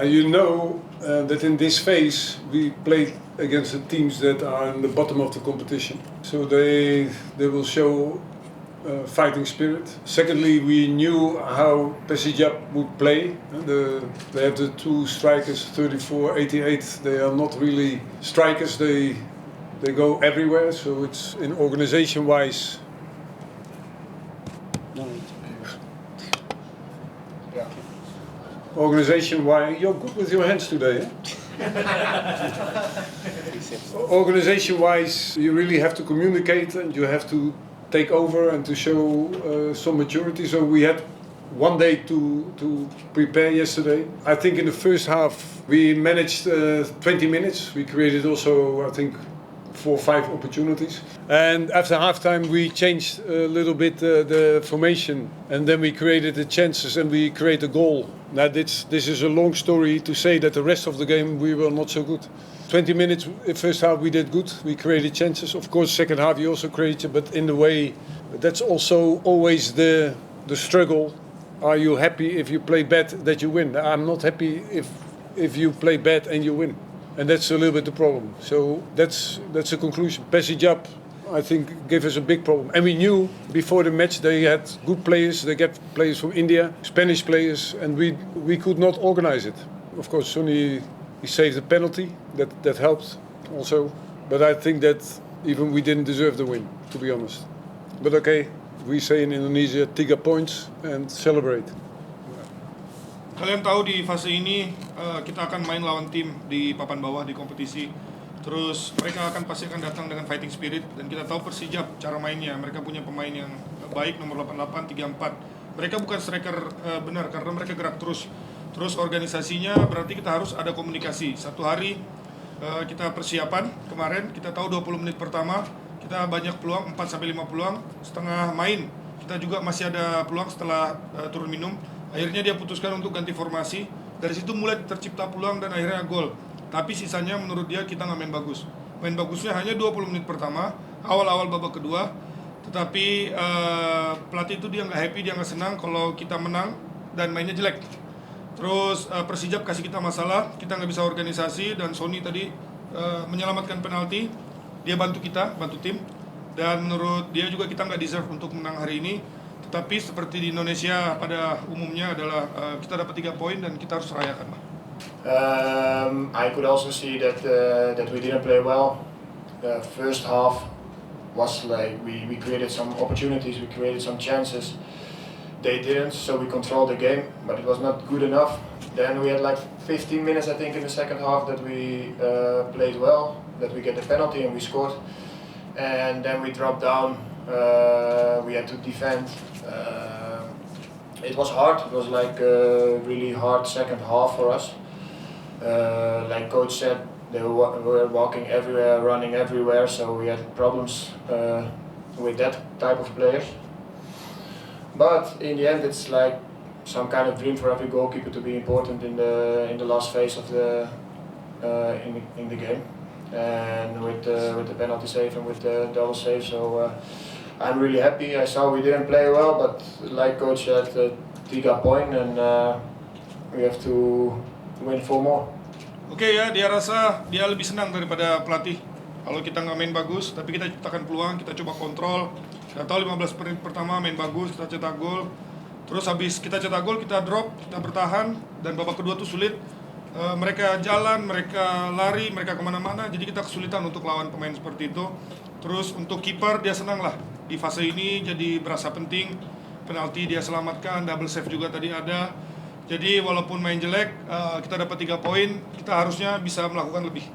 You know that in this phase we played against the teams that are in the bottom of the competition. So they will show fighting spirit. Secondly, we knew how Pesijab would play. They have the two strikers, 34, 88. They are not really strikers. They go everywhere. So it's in organization-wise. Organization-wise, you're good with your hands today. Organization-wise, you really have to communicate and you have to take over and to show some maturity. So we had one day to prepare yesterday. I think in the first half we managed 20 minutes. We created also, I think, 4 or 5 opportunities. And after halftime we changed a little bit the formation, and then we created the chances and we created a goal. Now this is a long story to say that the rest of the game we were not so good. 20 minutes, first half we did good, we created chances. Of course, second half you also created, but in the way, that's also always the struggle. Are you happy if you play bad that you win? I'm not happy if you play bad and you win. And that's a little bit the problem. So that's a conclusion. Pesijab, I think, gave us a big problem. And we knew before the match they had good players. They get players from India, Spanish players, and we could not organize it. Of course, Sonny, he saved the penalty. That helped also. But I think that even we didn't deserve the win, to be honest. But okay, we say in Indonesia, 3 points and celebrate. Kalian tahu di fase ini kita akan main lawan tim di papan bawah di kompetisi. Terus mereka pasti akan datang dengan fighting spirit, dan kita tahu Persijap cara mainnya. Mereka punya pemain yang baik, nomor 88, 34. Mereka bukan striker benar karena mereka gerak terus. Terus organisasinya berarti kita harus ada komunikasi. Satu hari kita persiapan kemarin, kita tahu 20 menit pertama kita banyak peluang, 4-5 peluang. Setengah main kita juga masih ada peluang setelah turun minum. Akhirnya dia putuskan untuk ganti formasi. Dari situ mulai tercipta peluang dan akhirnya gol. Tapi sisanya menurut dia kita nggak main bagus. Main bagusnya hanya 20 menit pertama, awal-awal babak kedua. Tetapi pelatih itu dia nggak happy, dia nggak senang kalau kita menang dan mainnya jelek. Terus Persijap kasih kita masalah, kita nggak bisa organisasi, dan Sonny tadi menyelamatkan penalti. Dia bantu kita, bantu tim. Dan menurut dia juga kita nggak deserve untuk menang hari ini. Tetapi seperti di Indonesia pada umumnya adalah kita dapat 3 poin dan kita harus rayakan. I could also see that we didn't play well. The first half was like we created some opportunities, we created some chances. They didn't, so we controlled the game, but it was not good enough. Then we had like 15 minutes, I think, in the second half that we played well, that we get the penalty and we scored. And then we dropped down. We had to defend. It was hard. It was like a really hard second half for us. Like coach said, they were walking everywhere, running everywhere, so we had problems with that type of players. But in the end, it's like some kind of dream for every goalkeeper to be important in the last phase of the in the game. And with the penalty save and with the double save, so I'm really happy. I saw we didn't play well, but like coach said, 3 points and we have to win 4 more. Oke ya, dia rasa dia lebih senang daripada pelatih. Kalau kita nggak main bagus, tapi kita ciptakan peluang, kita coba kontrol. Kita tahu 15 menit pertama main bagus, kita cetak gol. Terus habis kita cetak gol, kita drop, kita bertahan, dan babak kedua tuh sulit. Mereka jalan, mereka lari, mereka kemana-mana, jadi kita kesulitan untuk lawan pemain seperti itu. Terus untuk kiper dia senang lah di fase ini, jadi berasa penting. Penalti dia selamatkan, double save juga tadi ada. Jadi walaupun main jelek, kita dapat 3 poin, kita harusnya bisa melakukan lebih.